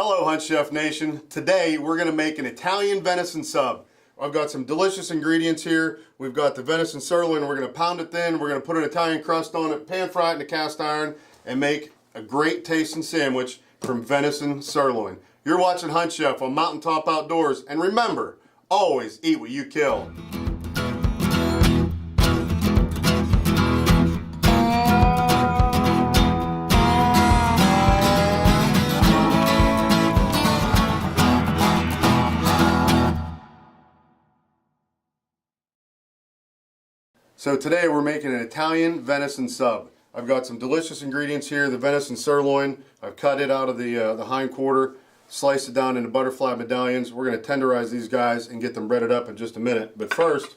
Hello HuntChef Nation. Today we're going to make an Italian venison sub. I've got some delicious ingredients here. We've got the venison sirloin. We're going to pound it thin. We're going to put an Italian crust on it, pan fry it in a cast iron, and make a great tasting sandwich from venison sirloin. You're watching HuntChef on Mountaintop Outdoors, and remember, always eat what you kill. So today we're making an Italian venison sub. I've got some delicious ingredients here. The venison sirloin, I've cut it out of the hind quarter, sliced it down into butterfly medallions. We're going to tenderize these guys and get them breaded up in just a minute. But first,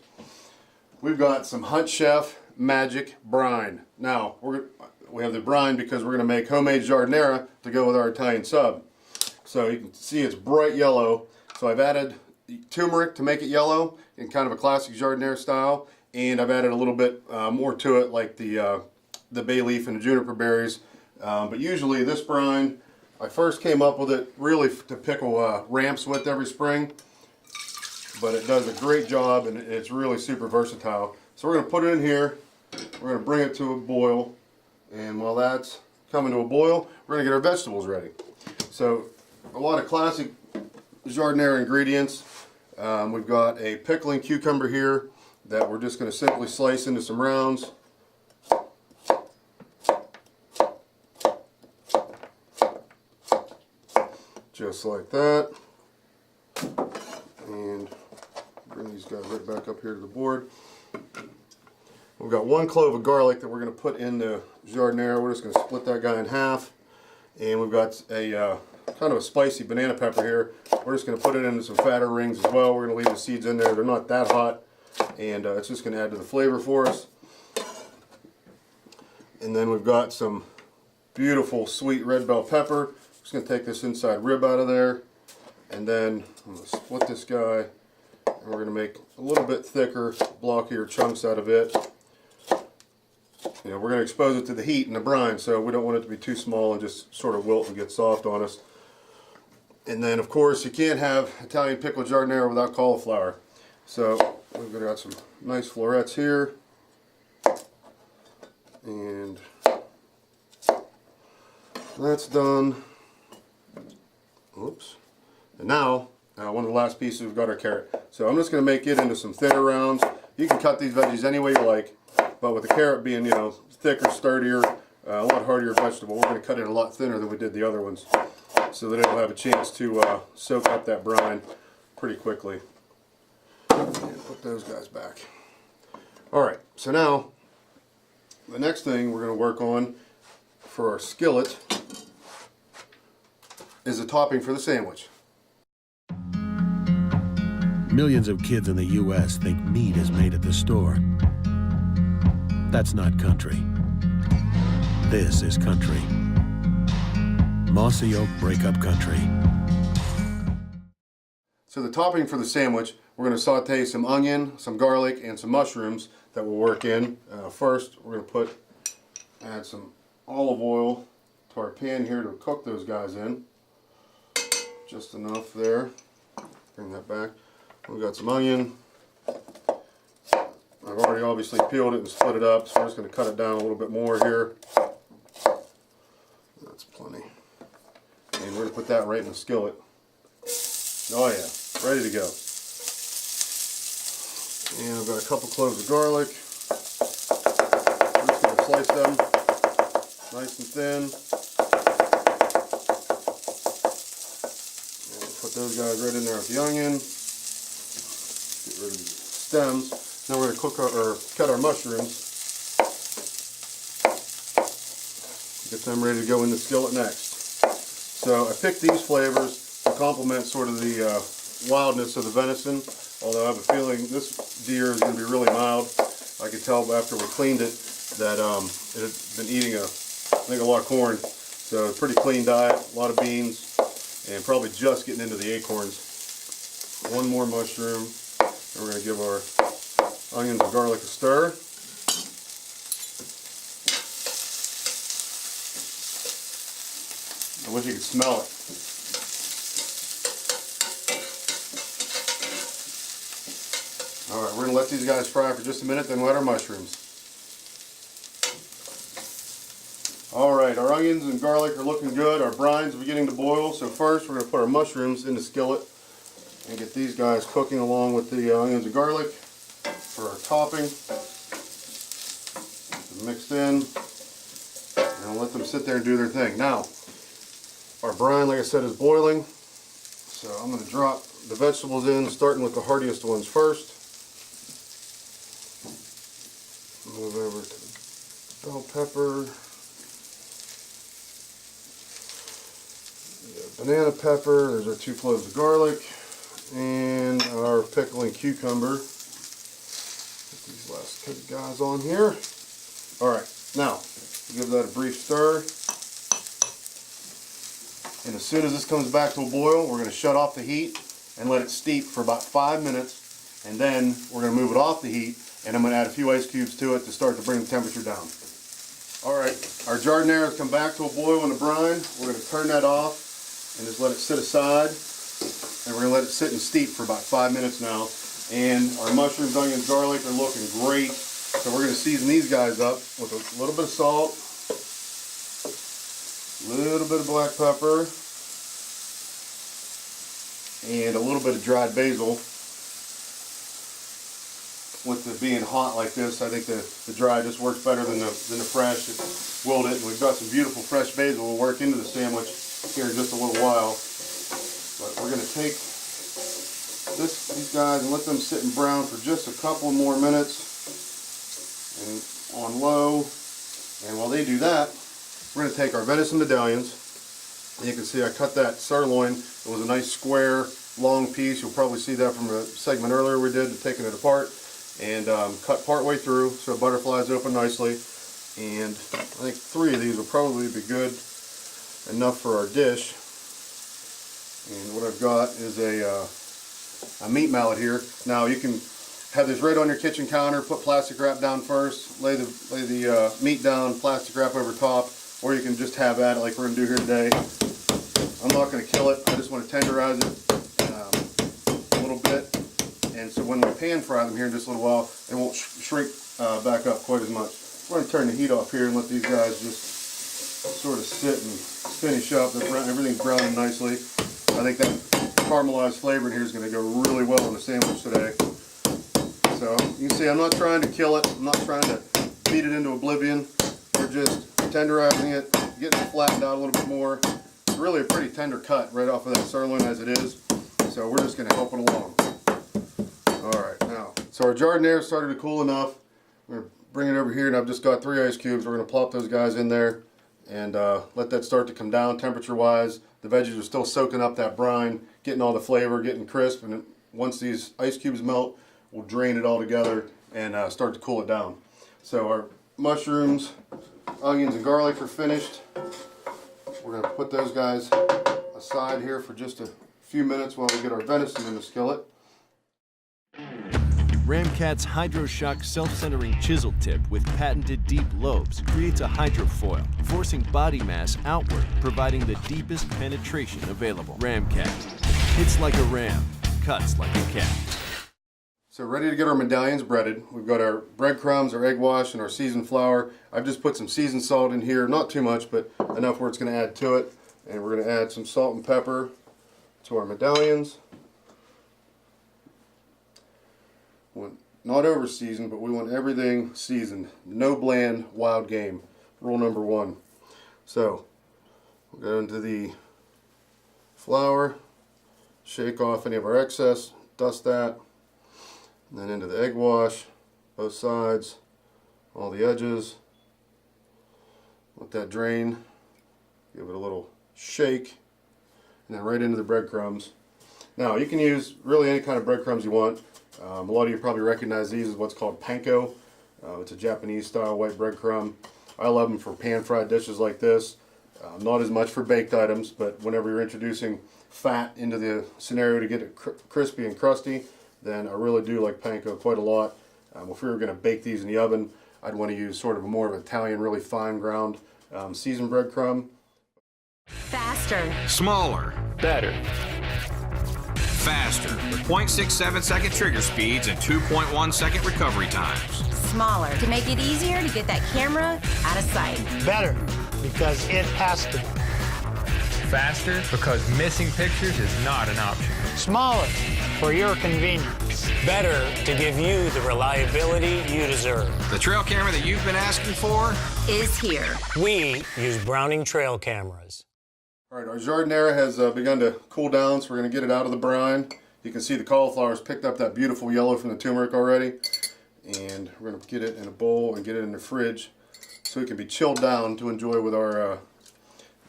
we've got some HuntChef magic brine. Now, we have the brine because we're going to make homemade giardiniera to go with our Italian sub. So you can see it's bright yellow. So I've added turmeric to make it yellow in kind of a classic giardiniera style. And I've added a little bit more to it, like the bay leaf and the juniper berries. But usually this brine, I first came up with it really to pickle ramps with every spring. But it does a great job, and it's really super versatile. So we're going to put it in here. We're going to bring it to a boil. And while that's coming to a boil, we're going to get our vegetables ready. So a lot of classic giardiniera ingredients. We've got a pickling cucumber here that we're just going to simply slice into some rounds. Just like that. And bring these guys right back up here to the board. We've got 1 clove of garlic that we're going to put in the giardiniera. We're just going to split that guy in half. And we've got a kind of a spicy banana pepper here. We're just going to put it into some fatter rings as well. We're going to leave the seeds in there. They're not that hot. And it's just going to add to the flavor for us. And then we've got some beautiful sweet red bell pepper. Just going to take this inside rib out of there. And then I'm going to split this guy. And we're going to make a little bit thicker, blockier chunks out of it. You know, we're going to expose it to the heat and the brine, so we don't want it to be too small and just sort of wilt and get soft on us. And then, of course, you can't have Italian pickled giardiniera without cauliflower. So we've got some nice florets here, and that's done. Oops. And now, one of the last pieces, we've got our carrot. So I'm just going to make it into some thinner rounds. You can cut these veggies any way you like, but with the carrot being, you know, thicker, sturdier, a lot hardier vegetable, we're going to cut it a lot thinner than we did the other ones, so that it'll have a chance to soak up that brine pretty quickly. And put those guys back. Alright, so now the next thing we're going to work on for our skillet is a topping for the sandwich. Millions of kids in the U.S. think meat is made at the store. That's not country. This is country. Mossy Oak Breakup Country. So the topping for the sandwich, we're going to saute some onion, some garlic, and some mushrooms that we'll work in. First, we're going to add some olive oil to our pan here to cook those guys in. Just enough there. Bring that back. We've got some onion. I've already obviously peeled it and split it up, so we're just going to cut it down a little bit more here. That's plenty. And we're going to put that right in the skillet. Oh yeah, ready to go. And I've got a couple cloves of garlic. We're just going to slice them nice and thin. And put those guys right in there with the onion. Get rid of the stems. Now we're going to cut our mushrooms. Get them ready to go in the skillet next. So I picked these flavors to complement sort of the wildness of the venison. Although I have a feeling this deer is going to be really mild. I could tell after we cleaned it that it had been eating I think a lot of corn. So a pretty clean diet, a lot of beans, and probably just getting into the acorns. 1 more mushroom, and we're going to give our onions and garlic a stir. I wish you could smell it. going to let these guys fry for just a minute, then we'll add our mushrooms. Alright, our onions and garlic are looking good. Our brine's beginning to boil. So first we're going to put our mushrooms in the skillet and get these guys cooking along with the onions and garlic for our topping. Mixed in. And I'll let them sit there and do their thing. Now, our brine, like I said, is boiling. So I'm going to drop the vegetables in, starting with the hardiest ones first. Move over to the bell pepper. Banana pepper, there's our 2 cloves of garlic, and our pickling cucumber. Put these last couple guys on here. Alright, now, give that a brief stir. And as soon as this comes back to a boil, we're going to shut off the heat and let it steep for about 5 minutes. And then we're going to move it off the heat, and I'm going to add a few ice cubes to it to start to bring the temperature down. Alright, our jardinera has come back to a boil in the brine. We're going to turn that off and just let it sit aside, and we're going to let it sit and steep for about 5 minutes now. And our mushrooms, onions, garlic are looking great, so we're going to season these guys up with a little bit of salt, a little bit of black pepper, and a little bit of dried basil. With it being hot like this, I think the dry just works better than the fresh. It willed it, and we've got some beautiful fresh basil we'll work into the sandwich here in just a little while. But we're going to take these guys and let them sit and brown for just a couple more minutes and on low. And while they do that, we're going to take our venison medallions. And you can see I cut that sirloin. It was a nice square long piece. You'll probably see that from a segment earlier we did, taking it apart. And cut part way through so butterflies open nicely. And I think 3 of these will probably be good enough for our dish. And what I've got is a meat mallet here. Now you can have this right on your kitchen counter, put plastic wrap down first, lay the meat down, plastic wrap over top, or you can just have at it like we're going to do here today. I'm not going to kill it, I just want to tenderize it a little bit. And so when we pan fry them here in just a little while, it won't shrink back up quite as much. We're going to turn the heat off here and let these guys just sort of sit and finish up. Everything's browning nicely. I think that caramelized flavor in here is going to go really well in the sandwich today. So you can see I'm not trying to kill it. I'm not trying to beat it into oblivion. We're just tenderizing it, getting it flattened out a little bit more. It's really a pretty tender cut right off of that sirloin as it is. So we're just going to help it along. Alright, now, so our jardinera started to cool enough. We're going to bring it over here, and I've just got 3 ice cubes. We're going to plop those guys in there and let that start to come down temperature-wise. The veggies are still soaking up that brine, getting all the flavor, getting crisp, and once these ice cubes melt, we'll drain it all together and start to cool it down. So our mushrooms, onions, and garlic are finished. We're going to put those guys aside here for just a few minutes while we get our venison in the skillet. Ramcat's HydroShock self-centering chisel tip with patented deep lobes creates a hydrofoil, forcing body mass outward, providing the deepest penetration available. Ramcat. Hits like a ram, cuts like a cat. So ready to get our medallions breaded. We've got our breadcrumbs, our egg wash, and our seasoned flour. I've just put some seasoned salt in here, not too much, but enough where it's going to add to it. And we're going to add some salt and pepper to our medallions. Not over seasoned, but we want everything seasoned. No bland wild game. Rule number 1. So we'll go into the flour, shake off any of our excess, dust that, and then into the egg wash, both sides, all the edges. Let that drain, give it a little shake, and then right into the breadcrumbs. Now you can use really any kind of breadcrumbs you want. A lot of you probably recognize these as what's called panko. It's a Japanese style white breadcrumb. I love them for pan fried dishes like this. Not as much for baked items, but whenever you're introducing fat into the scenario to get it crispy and crusty, then I really do like panko quite a lot. If we were going to bake these in the oven, I'd want to use sort of a more of an Italian, really fine ground seasoned breadcrumb. Faster. Smaller. Better. Faster, with 0.67 second trigger speeds and 2.1 second recovery times. Smaller, to make it easier to get that camera out of sight. Better, because it has to. Faster, because missing pictures is not an option. Smaller, for your convenience. Better, to give you the reliability you deserve. The trail camera that you've been asking for Is here. We use Browning trail cameras. All right, our jardinera has begun to cool down, so we're going to get it out of the brine. You can see the cauliflower's picked up that beautiful yellow from the turmeric already. And we're going to get it in a bowl and get it in the fridge so it can be chilled down to enjoy with our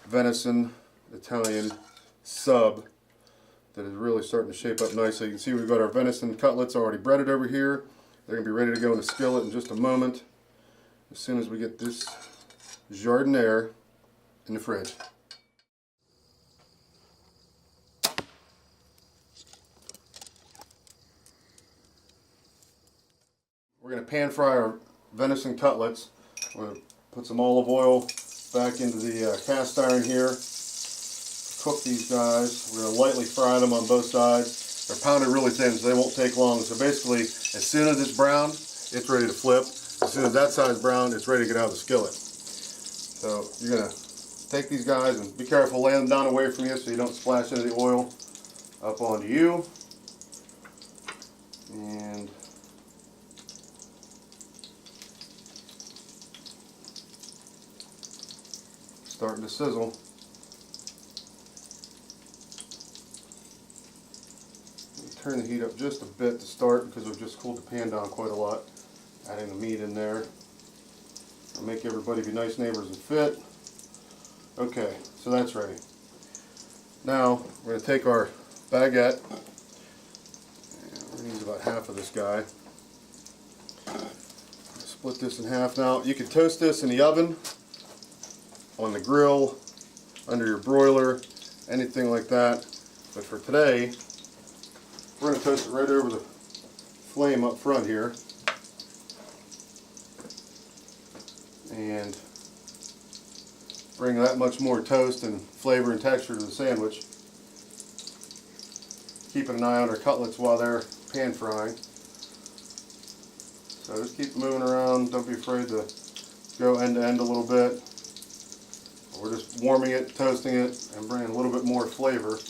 venison Italian sub that is really starting to shape up nicely. You can see we've got our venison cutlets already breaded over here. They're going to be ready to go in the skillet in just a moment as soon as we get this jardinera in the fridge. We're going to pan fry our venison cutlets. We're going to put some olive oil back into the cast iron here. Cook these guys. We're going to lightly fry them on both sides. They're pounded really thin, so they won't take long. So basically, as soon as it's brown, it's ready to flip. As soon as that side's brown, it's ready to get out of the skillet. So you're going to take these guys and be careful, lay them down away from you so you don't splash any of the oil up onto you. And starting to sizzle. Turn the heat up just a bit to start because we've just cooled the pan down quite a lot. Adding the meat in there. I'll make everybody be nice neighbors and fit. Okay, so that's ready. Now we're going to take our baguette. And we're going to use about half of this guy. Split this in half. Now you can toast this in the oven, on the grill, under your broiler, anything like that. But for today, we're going to toast it right over the flame up front here. And bring that much more toast and flavor and texture to the sandwich. Keeping an eye on our cutlets while they're pan frying. So just keep moving around. Don't be afraid to go end to end a little bit. We're just warming it, toasting it, and bringing a little bit more flavor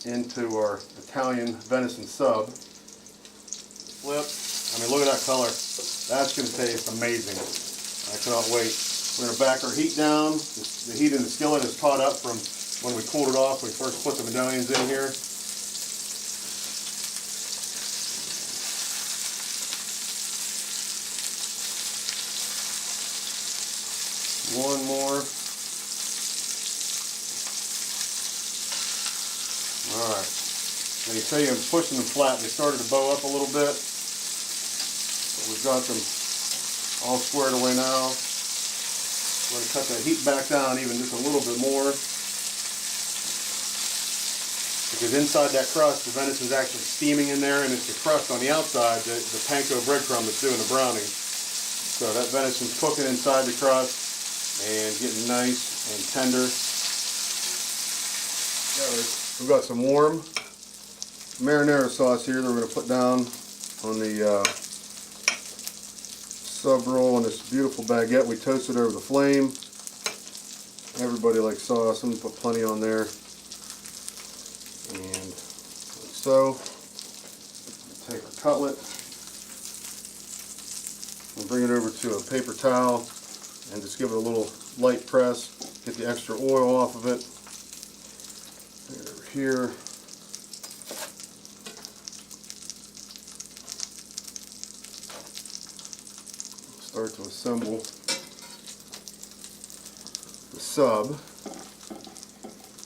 into our Italian venison sub. Flip. I mean, look at that color. That's going to taste amazing. I cannot wait. We're going to back our heat down. The heat in the skillet is caught up from when we cooled it off. We first put the medallions in here. One more. Alright, now you say I'm pushing them flat, they started to bow up a little bit, but we've got them all squared away now. We're going to cut that heat back down even just a little bit more, because inside that crust the venison's actually steaming in there, and it's the crust on the outside, the panko breadcrumb that's doing the browning. So that venison's cooking inside the crust and getting nice and tender. We've got some warm marinara sauce here that we're going to put down on the sub roll on this beautiful baguette we toasted over the flame. Everybody likes sauce. I'm going to put plenty on there. And like so. Take our cutlet and bring it over to a paper towel and just give it a little light press. Get the extra oil off of it. Bring it over here. Start to assemble the sub.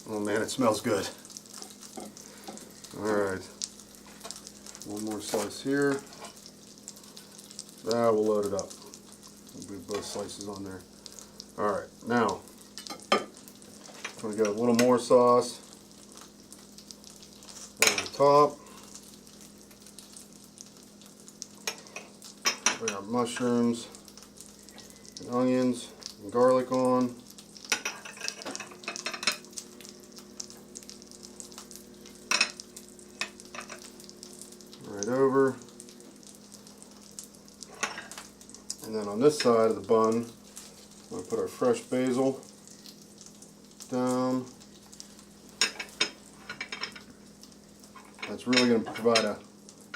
Oh man, it smells good. Alright. One more slice here. That will load it up. We'll leave both slices on there. Alright, now I'm going to get a little more sauce over the top. Bring our mushrooms and onions and garlic on. on this side of the bun, I'm going to put our fresh basil down. That's really going to provide a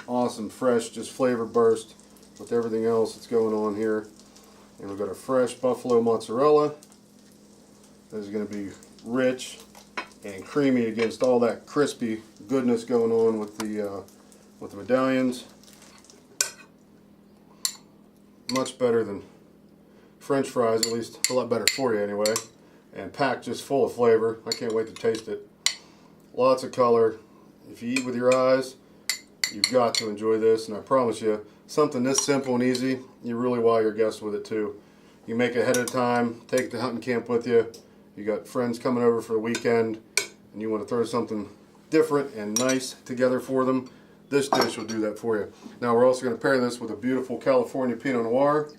awesome, fresh, just flavor burst with everything else that's going on here. And we've got a fresh buffalo mozzarella. This is going to be rich and creamy against all that crispy goodness going on with the medallions. Much better than French fries, at least a lot better for you anyway. And packed just full of flavor. I can't wait to taste it. Lots of color. If you eat with your eyes, you've got to enjoy this, and I promise you, something this simple and easy, you really wow your guests with it too. You make it ahead of time, take it to hunting camp with you. You got friends coming over for the weekend, and you want to throw something different and nice together for them. This dish will do that for you. Now we're also going to pair this with a beautiful California Pinot Noir.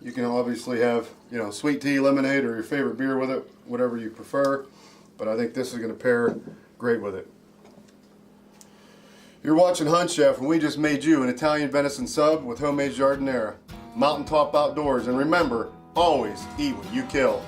You can obviously have, you know, sweet tea, lemonade, or your favorite beer with it, whatever you prefer. But I think this is going to pair great with it. You're watching HuntChef, and we just made you an Italian venison sub with homemade giardiniera. Mountaintop outdoors, and remember, always eat what you kill.